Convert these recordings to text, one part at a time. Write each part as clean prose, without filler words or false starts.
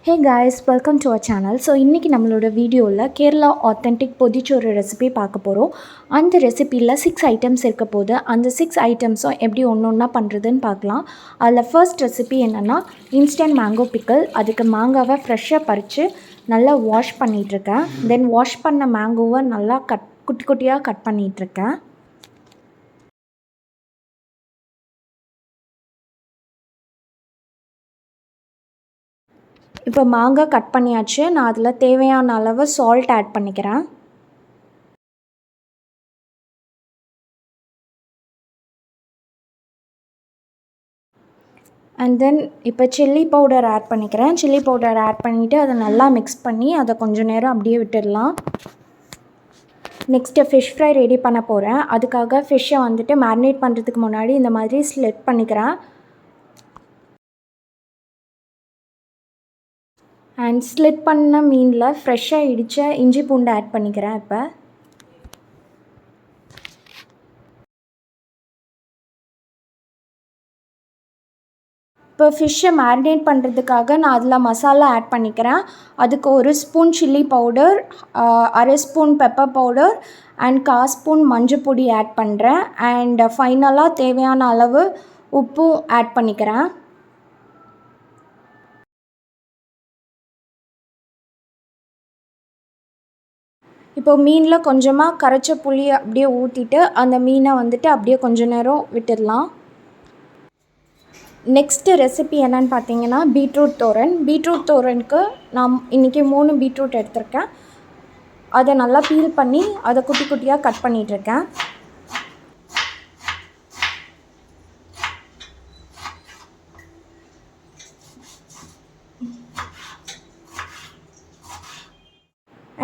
Hey guys, welcome to our channel. So இன்னைக்கு நம்மளோட வீடியோவில் கேரளா ஆத்தென்டிக் பொதிச்சோறு ரெசிபி பார்க்க போகிறோம். அந்த ரெசிபியில் 6 ஐட்டம்ஸ் இருக்க போது அந்த 6 ஐட்டம்ஸும் எப்படி ஒன்றா பண்ணுறதுன்னு பார்க்கலாம். அதில் ஃபர்ஸ்ட் ரெசிபி என்னென்னா இன்ஸ்டன்ட் மேங்கோ பிக்கல். அதுக்கு மாங்காவை ஃப்ரெஷ்ஷாக பறித்து நல்லா வாஷ் பண்ணிகிட்ருக்கேன். தென் வாஷ் பண்ண மேங்கோவை நல்லா குட்டி குட்டியாக கட் பண்ணிகிட்ருக்கேன். இப்போ மாங்காய் கட் பண்ணியாச்சு. நான் அதில் தேவையான அளவு சால்ட் ஆட் பண்ணிக்கிறேன். அண்ட் தென் இப்போ சில்லி பவுடர் ஆட் பண்ணிக்கிறேன். சில்லி பவுடர் ஆட் பண்ணிவிட்டு அதை நல்லா மிக்ஸ் பண்ணி அதை கொஞ்சம் நேரம் அப்படியே விட்டுடலாம். நெக்ஸ்ட்டு ஃபிஷ் ஃப்ரை ரெடி பண்ண போகிறேன். அதுக்காக ஃபிஷ்ஷை வந்துட்டு மேரினேட் பண்ணுறதுக்கு முன்னாடி இந்த மாதிரி ஸ்லிட் பண்ணிக்கிறேன். அண்ட் ஸ்லிட் பண்ண மீனில் ஃப்ரெஷ்ஷாக இடித்த இஞ்சி பூண்டு ஆட் பண்ணிக்கிறேன். இப்போ ஃபிஷ்ஷை மேரினேட் பண்ணுறதுக்காக நான் அதில் மசாலா ஆட் பண்ணிக்கிறேன். அதுக்கு 1 spoon chilli powder, 1/2 spoon pepper powder and 1/4 spoon மஞ்சள் பொடி ஆட் பண்ணுறேன். அண்ட் ஃபைனலாக தேவையான அளவு உப்பும் ஆட் பண்ணிக்கிறேன். இப்போ மீனில் கொஞ்சமாக கரைச்ச புளி அப்படியே ஊற்றிட்டு அந்த மீனை வந்துட்டு அப்படியே கொஞ்சம் நேரம் விட்டுடலாம். நெக்ஸ்ட்டு ரெசிபி என்னென்னு பார்த்தீங்கன்னா பீட்ரூட் தோரன். பீட்ரூட் தோரனுக்கு நான் இன்றைக்கி 3 பீட்ரூட் எடுத்திருக்கேன். அதை நல்லா பீல் பண்ணி அதை குட்டி குட்டியாக கட் பண்ணிகிட்ருக்கேன்.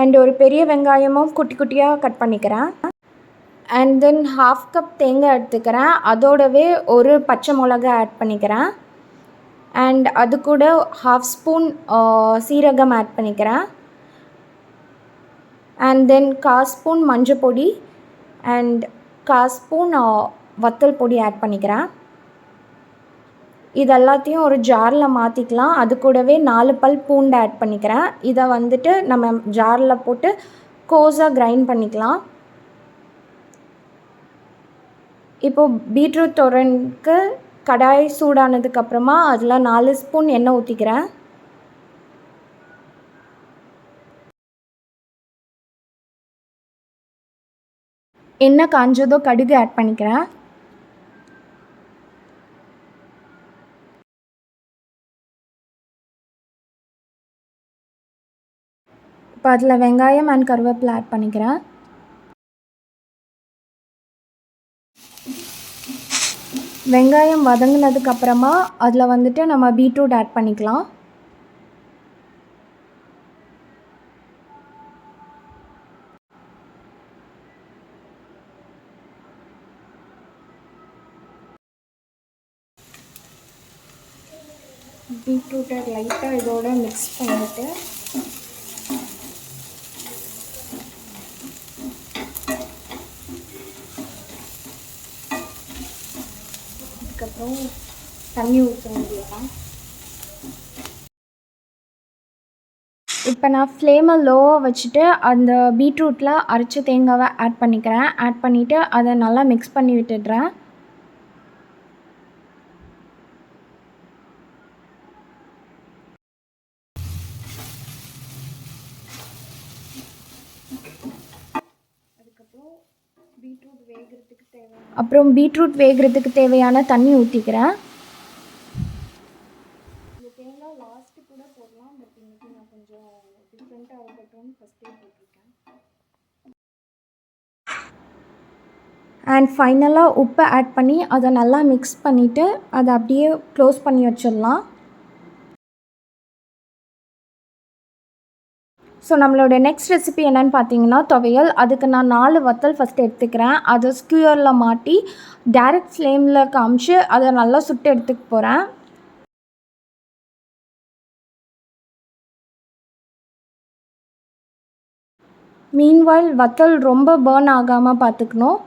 அண்ட் ஒரு பெரிய வெங்காயமும் குட்டி குட்டியாக கட் பண்ணிக்கிறேன். அண்ட் தென் 1/2 கப் தேங்காய் எடுத்துக்கிறேன். அதோடவே ஒரு பச்சை மிளகா ஆட் பண்ணிக்கிறேன். அண்ட் அது கூட 1/2 ஸ்பூன் சீரகம் ஆட் பண்ணிக்கிறேன். அண்ட் தென் 1/4 ஸ்பூன் மஞ்சள் பொடி அண்ட் 1/4 ஸ்பூன் வத்தல் பொடி ஆட் பண்ணிக்கிறேன். இது எல்லாத்தையும் ஒரு ஜாரில் மாற்றிக்கலாம். அது கூடவே 4 பல் பூண்டு ஆட் பண்ணிக்கிறேன். இதை வந்துட்டு நம்ம ஜாரில் போட்டு கோஸாக கிரைண்ட் பண்ணிக்கலாம். இப்போது பீட்ரூட் தோரனுக்கு கடாய் சூடானதுக்கப்புறமா அதில் 4 ஸ்பூன் எண்ணெய் ஊற்றிக்கிறேன். எண்ணெய் காஞ்சதோ கடுகு ஆட் பண்ணிக்கிறேன். இப்போ அதில் வெங்காயம் அண்ட் கருவேப்பிலை ஆட் பண்ணிக்கிறேன். வெங்காயம் வதங்கினதுக்கப்புறமா அதில் வந்துட்டு நம்ம பீட்ரூட் ஆட் பண்ணிக்கலாம். பீட்ரூட்டை லைட்டாக இதோட மிக்ஸ் பண்ணிவிட்டு அதுக்கப்புறம் தண்ணி ஊற்ற வேண்டியதான். இப்போ நான் ஃப்ளேமை லோவாக வச்சுட்டு அந்த பீட்ரூட்டில் அரைச்ச தேங்காவை ஆட் பண்ணிக்கிறேன். ஆட் பண்ணிவிட்டு அதை நல்லா மிக்ஸ் பண்ணி விட்டுடுறேன். அப்புறம் பீட்ரூட் வேகிறதுக்கு தேவையான தண்ணி ஊற்றிக்கிறேன். இந்த தேங்காய் லாஸ்ட்டு கூட போடலாம், பட் இன்றைக்கி நான் கொஞ்சம் டிஃப்ரெண்ட்டாக இருக்கட்டும்னு ஃபஸ்ட்டே போட்டிருக்கேன். அண்ட் ஃபைனலாக உப்பை ஆட் பண்ணி அதை நல்லா மிக்ஸ் பண்ணிவிட்டு அதை அப்படியே க்ளோஸ் பண்ணி வச்சிடலாம். ஸோ நம்மளோட நெக்ஸ்ட் ரெசிபி என்னென்னு பார்த்தீங்கன்னா துவையல். அதுக்கு நான் 4 வத்தல் ஃபஸ்ட்டு எடுத்துக்கிறேன். அதை ஸ்கியூரில் மாட்டி டைரக்ட் ஃப்ளேமில் காமிச்சு அதை நல்லா சுட்டு எடுத்துக்க போகிறேன். மீன்வாயில் வத்தல் ரொம்ப பர்ன் ஆகாமல் பார்த்துக்கணும்.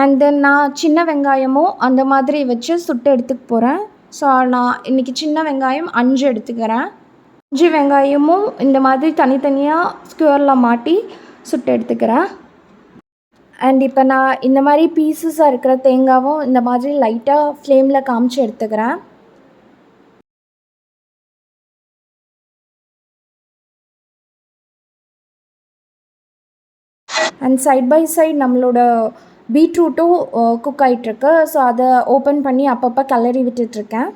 அண்ட் தென் நான் சின்ன வெங்காயமும் அந்த மாதிரி வச்சு சுட்டு எடுத்துக்க போகிறேன். ஸோ நான் இன்றைக்கி சின்ன வெங்காயம் 5 எடுத்துக்கிறேன். 5 வெங்காயமும் இந்த மாதிரி தனித்தனியாக ஸ்குவரில் மாட்டி சுட்டு எடுத்துக்கிறேன். அண்ட் இப்போ நான் இந்த மாதிரி பீசஸாக இருக்கிற தேங்காவும் இந்த மாதிரி லைட்டாக ஃப்ளேமில் காமிச்சு எடுத்துக்கிறேன். அண்ட் சைட் பை சைட் நம்மளோட பீட்ரூட்டும் குக் ஆகிட்டுருக்கு. ஸோ அதை ஓப்பன் பண்ணி அப்பப்போ கிளறி விட்டுட்ருக்கேன்.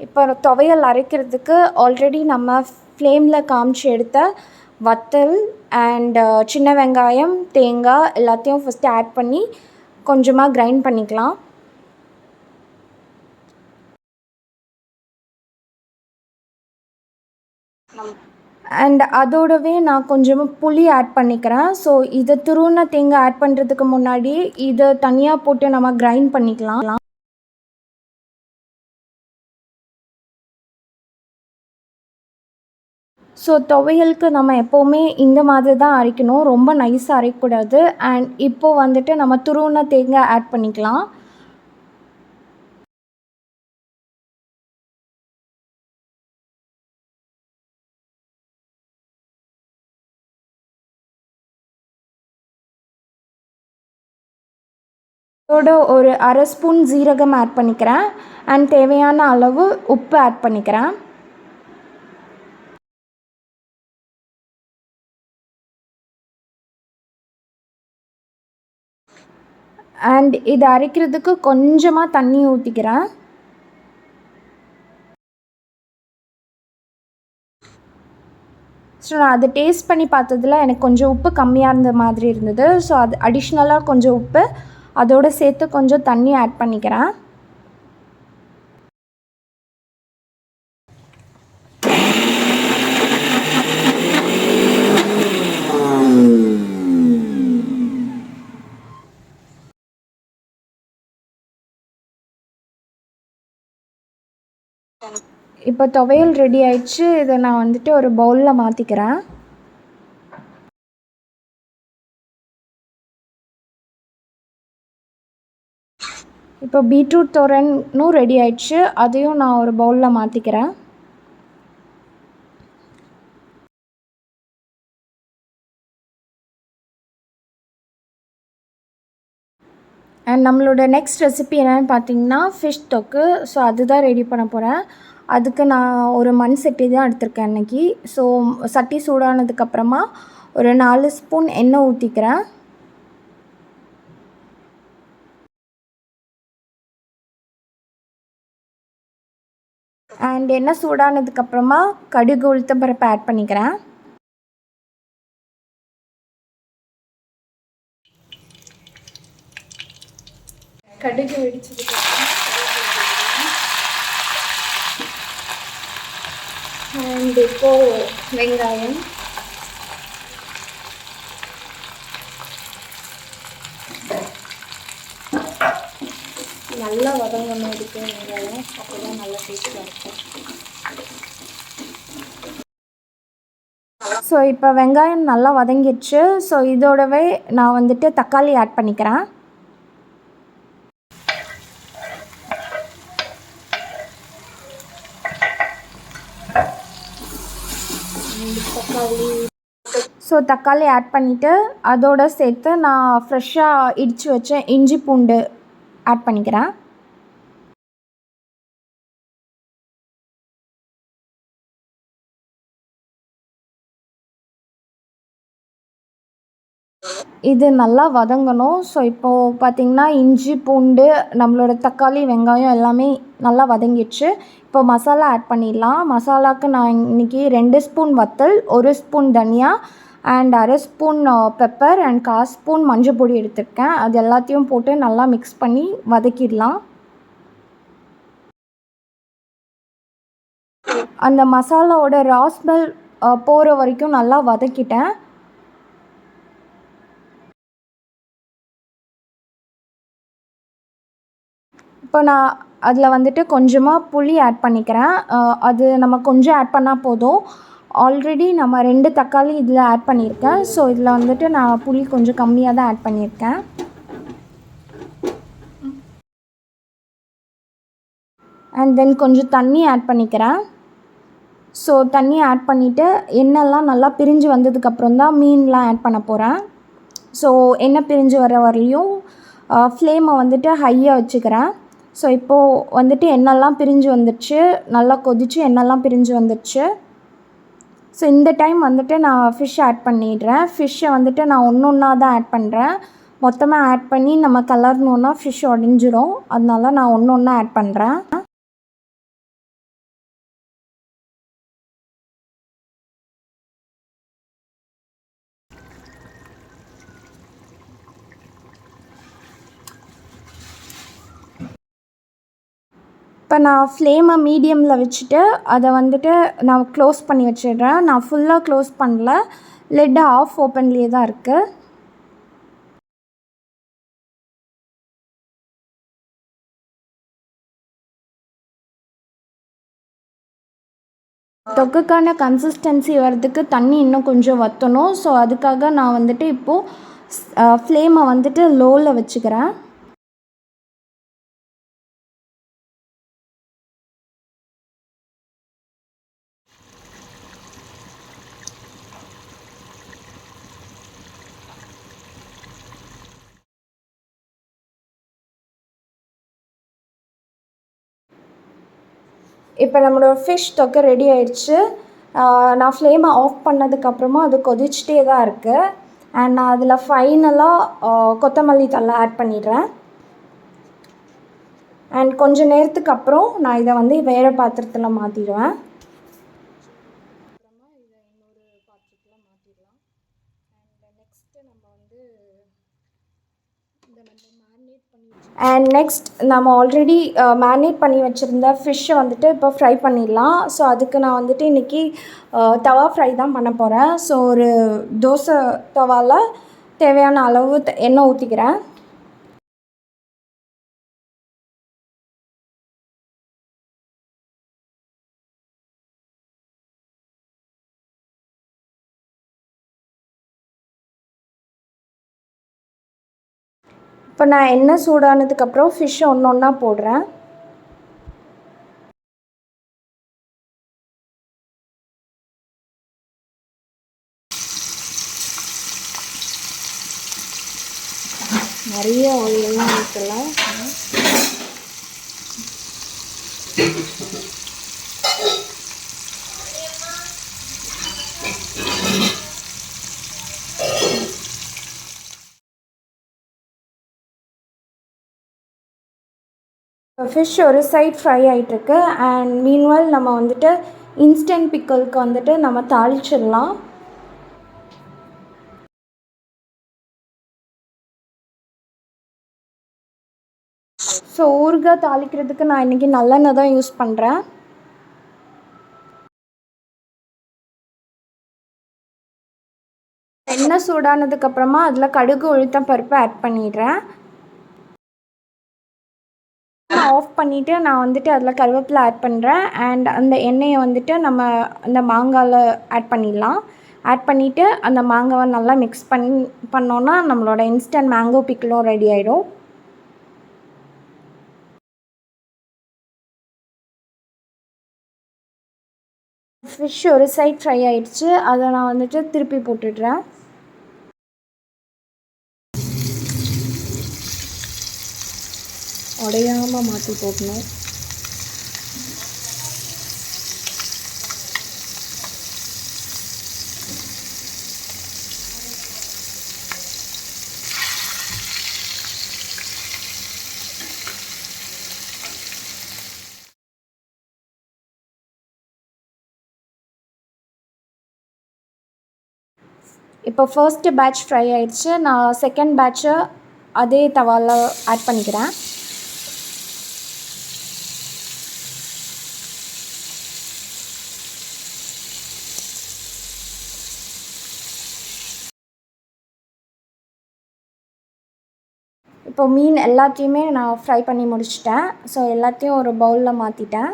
இப்போ துவையல் அரைக்கிறதுக்கு ஆல்ரெடி நம்ம ஃப்ளேமில் காமிச்சு எடுத்த வத்தல் அண்ட் சின்ன வெங்காயம், தேங்காய் எல்லாத்தையும் ஃபஸ்ட்டு ஆட் பண்ணி கொஞ்சமாக கிரைண்ட் பண்ணிக்கலாம். அண்ட் அதோடவே நான் கொஞ்சமாக புளி ஆட் பண்ணிக்கிறேன். ஸோ இதை துருவின தேங்காய் ஆட் பண்ணுறதுக்கு முன்னாடி இதை தனியாக போட்டு நம்ம கிரைண்ட் பண்ணிக்கலாம். ஸோ துவையலுக்கு நம்ம எப்போவுமே இந்த மாதிரி தான் அரைக்கணும், ரொம்ப நைஸாக அரைக்கக்கூடாது. அண்ட் இப்போது வந்துட்டு நம்ம துருவின தேங்காய் ஆட் பண்ணிக்கலாம். அதோட ஒரு அரை ஸ்பூன் ஜீரகம் ஆட் பண்ணிக்கிறேன். அண்ட் தேவையான அளவு உப்பு ஆட் பண்ணிக்கிறேன். அண்ட் இதை அரைக்கிறதுக்கு கொஞ்சமாக தண்ணி ஊற்றிக்கிறேன். ஸோ நான் அதை டேஸ்ட் பண்ணி பார்த்ததில் எனக்கு கொஞ்சம் உப்பு கம்மியாக இருந்த மாதிரி இருந்தது. ஸோ அது அடிஷ்னலாக கொஞ்சம் உப்பு அதோடு சேர்த்து கொஞ்சம் தண்ணி ஆட் பண்ணிக்கிறேன். இப்போ துவையல் ரெடி ஆயிடுச்சு. இதை நான் வந்துட்டு ஒரு பவுலில் மாற்றிக்கிறேன். இப்போ பீட்ரூட் தோரனும் ரெடி ஆயிடுச்சு. அதையும் நான் ஒரு பவுலில் மாற்றிக்கிறேன். அண்ட் நம்மளோட நெக்ஸ்ட் ரெசிபி என்னென்னு பார்த்தீங்கன்னா ஃபிஷ் தொக்கு. ஸோ அதுதான் ரெடி பண்ண போகிறேன். அதுக்கு நான் ஒரு மண் சட்டி தான் எடுத்திருக்கேன் இன்றைக்கி. ஸோ சட்டி சூடானதுக்கப்புறமா ஒரு 4 ஸ்பூன் எண்ணெய் ஊற்றிக்கிறேன். அண்ட் எண்ணெய் சூடானதுக்கப்புறமா கடுகு உளுத்தம் பருப்பு ஆட் பண்ணிக்கிறேன். கடுகு வெடிச்சதுக்கப்புறம் அண்ட் இப்போது வெங்காயம், நல்லா வதங்கணும். இதுக்கு வெங்காயம் அப்போ தான் நல்லா டேஸ்ட்டாக இருக்கும். ஸோ இப்போ வெங்காயம் நல்லா வதங்கிடுச்சு. ஸோ இதோடவே நான் வந்துட்டு தக்காளி ஆட் பண்ணிக்கிறேன். ஸோ தக்காளி ஆட் பண்ணிவிட்டு அதோடு சேர்த்து நான் ஃப்ரெஷ்ஷாக இடித்து வச்ச இஞ்சி பூண்டு ஆட் பண்ணிக்கிறேன். இது நல்லா வதங்கணும். ஸோ இப்போது பார்த்திங்கன்னா இஞ்சி பூண்டு நம்மளோட தக்காளி வெங்காயம் எல்லாமே நல்லா வதங்கிடுச்சு. இப்போ மசாலா ஆட் பண்ணிடலாம். மசாலாவுக்கு நான் இன்றைக்கி 2 ஸ்பூன் வத்தல், 1 ஸ்பூன் தனியா அண்ட் அரை ஸ்பூன் பெப்பர் அண்ட் 1/4 ஸ்பூன் மஞ்சள் பொடி எடுத்துருக்கேன். அது எல்லாத்தையும் போட்டு நல்லா மிக்ஸ் பண்ணி வதக்கிடலாம். அந்த மசாலாவோட ரா ஸ்மெல் போகிற வரைக்கும் நல்லா வதக்கிட்டேன். இப்போ நான் அதில் வந்துட்டு கொஞ்சமாக புளி ஆட் பண்ணிக்கிறேன். அது நம்ம கொஞ்சம் ஆட் பண்ணால் போதும். ஆல்ரெடி நம்ம 2 தக்காளி இதில் ஆட் பண்ணியிருக்கேன். ஸோ இதில் வந்துட்டு நான் புளி கொஞ்சம் கம்மியாக தான் ஆட் பண்ணியிருக்கேன். அண்ட் தென் கொஞ்சம் தண்ணி ஆட் பண்ணிக்கிறேன். ஸோ தண்ணி ஆட் பண்ணிவிட்டு எண்ணெய்லாம் நல்லா பிரிஞ்சு வந்ததுக்கப்புறம் தான் மீன்லாம் ஆட் பண்ண போகிறேன். ஸோ எண்ணெய் பிரிஞ்சு வர வரலையும் ஃப்ளேமை வந்துட்டு ஹையாக வச்சுக்கிறேன். ஸோ இப்போது வந்துட்டு எண்ணெய்லாம் பிரிஞ்சு வந்துடுச்சு, நல்லா கொதித்து எண்ணெய்லாம் பிரிஞ்சு வந்துடுச்சு. ஸோ இந்த டைம் வந்துட்டு நான் ஃபிஷ் ஆட் பண்ணிடுறேன். ஃபிஷ்ஷை வந்துட்டு நான் ஒன்று ஒன்றா தான் ஆட் பண்ணுறேன். மொத்தமாக ஆட் பண்ணி நம்ம கலர்னோன்னா ஃபிஷ் உடஞ்சிரும். அதனால நான் ஒன்று ஒன்றா ஆட் பண்ணுறேன். இப்போ நான் ஃப்ளேமை மீடியமில் வச்சுட்டு அதை வந்துட்டு நான் க்ளோஸ் பண்ணி வச்சிடுறேன். நான் ஃபுல்லாக க்ளோஸ் பண்ணல, லிட்டு ஆஃப் ஓப்பன்லேயே தான் இருக்குது. தொக்குக்கான கன்சிஸ்டன்சி வரதுக்கு தண்ணி இன்னும் கொஞ்சம் வற்றணும். ஸோ அதுக்காக நான் வந்துட்டு இப்போது ஃப்ளேமை வந்துட்டு லோவில் வச்சுக்கிறேன். இப்போ நம்மளோட ஃபிஷ் தொக்கு ரெடி ஆயிடுச்சு. நான் ஃப்ளேமை ஆஃப் பண்ணதுக்கப்புறமா அது கொதிச்சிட்டே தான் இருக்குது. அண்ட் நான் அதில் ஃபைனலாக கொத்தமல்லி தழை ஆட் பண்ணிடுறேன். அண்ட் கொஞ்சம் நேரத்துக்கு அப்புறம் நான் இதை வந்து வேறு பாத்திரத்தில் மாற்றிடுவேன். அப்புறமா இதை இன்னொரு பாத்திரத்தில் மாற்றிடலாம். அண்ட் நெக்ஸ்ட்டு நம்ம வந்து இதை நம்ம மேரினேட் பண்ணி அண்ட் நெக்ஸ்ட் நம்ம ஆல்ரெடி மேரினேட் பண்ணி வச்சுருந்த ஃபிஷ்ஷை வந்துட்டு இப்போ ஃப்ரை பண்ணிடலாம். ஸோ அதுக்கு நான் வந்துட்டு இன்றைக்கி தவா ஃப்ரை தான் பண்ண போகிறேன். ஸோ ஒரு தோசை தவாவில் தேவையான அளவு எண்ணெய் ஊற்றிக்கிறேன். இப்போ நான் எண்ணெய் சூடானதுக்கப்புறம் ஃபிஷ்ஷை ஒன்று ஒன்றா போடுறேன். நிறைய ஆயிலெல்லாம் ஊற்றலாம். ஃபிஷ் ஒரு சைட் ஃப்ரை ஆகிட்டுருக்கு. அண்ட் மீன்வால் நம்ம வந்துட்டு இன்ஸ்டன்ட் பிக்கலுக்கு வந்துட்டு நம்ம தாளிச்சிடலாம். ஸோ ஊறுகாய் தாளிக்கிறதுக்கு நான் இன்றைக்கி நல்லெண்ணெய் தான் யூஸ் பண்ணுறேன். எண்ணெய் சூடானதுக்கப்புறமா அதில் கடுகு உளுத்தம் பருப்பு ஆட் பண்ணிடுறேன். ஆஃப் பண்ணிவிட்டு நான் வந்துட்டு அதில் கருவேப்பிலை ஆட் பண்ணுறேன். அண்ட் அந்த எண்ணெயை வந்துட்டு நம்ம அந்த மாங்காயில் ஆட் பண்ணிடலாம். ஆட் பண்ணிவிட்டு அந்த மாங்காவை நல்லா மிக்ஸ் பண்ணோன்னா நம்மளோட இன்ஸ்டன்ட் மேங்கோ பிக்கிளும் ரெடி ஆகிடும். ஃபிஷ் ஒரு சைட் ஃப்ரை ஆகிடுச்சு. அதை நான் வந்துட்டு திருப்பி போட்டுடுறேன். உடையாமல் மாற்றி போடணும். இப்போ ஃபர்ஸ்ட்டு பேட்ச் ஃப்ரை ஆகிடுச்சு. நான் செகண்ட் பேட்சை அதே தவாவில் ஆட் பண்ணிக்கிறேன். இப்போ மீன் எல்லாத்தையுமே நான் ஃப்ரை பண்ணி முடிச்சிட்டேன். ஸோ எல்லாத்தையும் ஒரு பவுலில் மாற்றிட்டேன்.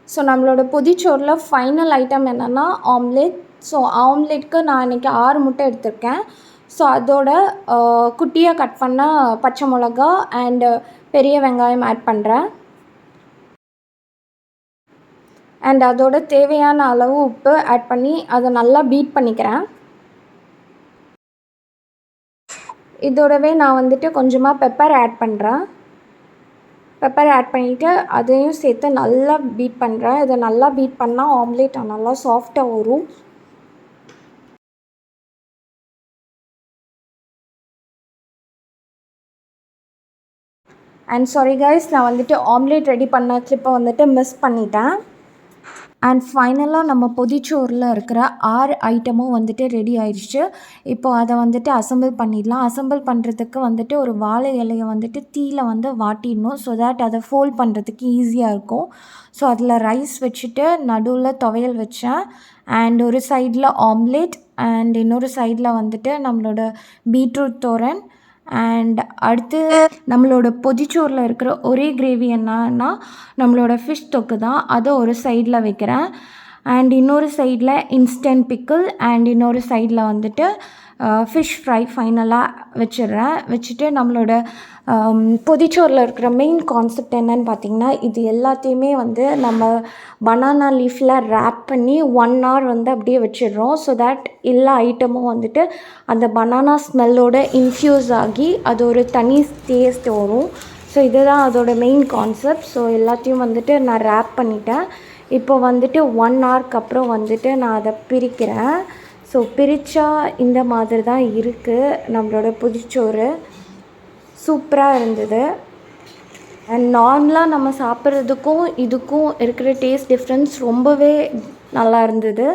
ஸோ நம்மளோட பொதிச்சோறில் ஃபைனல் ஐட்டம் என்னென்னா ஆம்லெட். ஸோ ஆம்லெட்க்கு நான் இன்றைக்கி 6 முட்டை எடுத்திருக்கேன். ஸோ அதோட குட்டியாக கட் பண்ண பச்சை மிளகா அண்டு பெரிய வெங்காயம் ஆட் பண்ணுறேன். அண்ட் அதோட தேவையான அளவு உப்பு ஆட் பண்ணி அதை நல்லா பீட் பண்ணிக்கிறேன். இதோடவே நான் வந்துட்டு கொஞ்சமாக பெப்பர் ஆட் பண்ணுறேன். பெப்பர் ஆட் பண்ணிவிட்டு அதையும் சேர்த்து நல்லா பீட் பண்ணுறேன். இதை நல்லா பீட் பண்ணால் ஆம்லேட் நல்லா சாஃப்டாக வரும். அண்ட் சாரி கைஸ், நான் வந்துட்டு ஆம்லேட் ரெடி பண்ண கிளிப்பை வந்துட்டு மிஸ் பண்ணிட்டேன். அண்ட் ஃபைனலாக நம்ம பொதிச்சோறில் இருக்கிற 6 ஐட்டமும் வந்துட்டு ரெடி ஆயிடுச்சு. இப்போது அதை வந்துட்டு அசம்பிள் பண்ணிடலாம். அசம்பிள் பண்ணுறதுக்கு வந்துட்டு ஒரு வாழை இலையை வந்துட்டு தீயில வந்து வாட்டிடணும். ஸோ தட் அதை ஃபோல்ட் பண்ணுறதுக்கு ஈஸியாக இருக்கும். ஸோ அதில் ரைஸ் வச்சுட்டு நடுவில் துவையல் வச்சேன். அண்ட் ஒரு சைடில் ஆம்லேட் அண்ட் இன்னொரு சைடில் வந்துட்டு நம்மளோட பீட்ரூட் தோரன். அண்ட் அடுத்து நம்மளோட பொதிச்சோறில் இருக்கிற ஒரே கிரேவி என்னன்னா நம்மளோட ஃபிஷ் தொக்கு தான். அதை ஒரு சைடில் வைக்கிறேன். அண்ட் இன்னொரு சைடில் இன்ஸ்டன்ட் பிக்கிள் அண்ட் இன்னொரு சைடில் வந்துட்டு ஃபிஷ் ஃப்ரை ஃபைனலாக வச்சுட்டு நம்மளோட பொதிச்சோறில் இருக்கிற மெயின் கான்செப்ட் என்னன்னு பார்த்திங்கன்னா, இது எல்லாத்தையுமே வந்து நம்ம பனானா லீஃபில் ரேப் பண்ணி 1 hour வந்து அப்படியே வச்சிடுறோம். ஸோ தட் எல்லா ஐட்டமும் வந்துட்டு அந்த பனானா ஸ்மெல்லோடு இன்ஃப்யூஸ் ஆகி அது ஒரு தனி டேஸ்ட் வரும். ஸோ இதுதான் அதோட மெயின் கான்செப்ட். ஸோ எல்லாத்தையும் வந்துட்டு நான் ரேப் பண்ணிட்டேன். இப்போ வந்துட்டு 1 hourக்கு அப்புறம் வந்துட்டு நான் அதை பிரிக்கிறேன். ஸோ பிரித்தா இந்த மாதிரி தான் இருக்குது நம்மளோட பொதிச்சோறு. சூப்பராக இருந்தது. அண்ட் நார்மலாக நம்ம சாப்பிட்றதுக்கும் இதுக்கும் இருக்கிற டேஸ்ட் டிஃப்ரென்ஸ் ரொம்பவே நல்லா இருந்தது.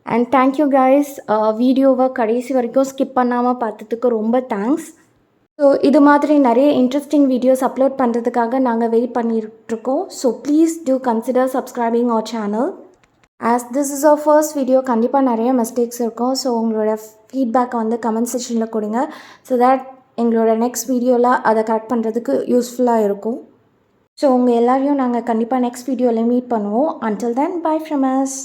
அண்ட் தேங்க்யூ கைஸ், வீடியோவை கடைசி வரைக்கும் ஸ்கிப் பண்ணாமல் பார்த்ததுக்கு ரொம்ப தேங்க்ஸ். ஸோ இது மாதிரி நிறைய இன்ட்ரெஸ்டிங் வீடியோஸ் அப்லோட் பண்ணுறதுக்காக நாங்கள் வெயிட் பண்ணிகிட்ருக்கோம். So please do consider subscribing our channel. As this is our first video, கண்டிப்பாக நிறைய மிஸ்டேக்ஸ் இருக்கும். ஸோ உங்களோட ஃபீட்பேக்கை வந்து கமெண்ட் செக்ஷனில் கொடுங்க. ஸோ தட் எங்களோட நெக்ஸ்ட் வீடியோவில் அதை கரெக்ட் பண்ணுறதுக்கு யூஸ்ஃபுல்லாக இருக்கும். ஸோ உங்கள் எல்லோரையும் நாங்கள் கண்டிப்பாக நெக்ஸ்ட் வீடியோவில் மீட் பண்ணுவோம். Until then, by from us.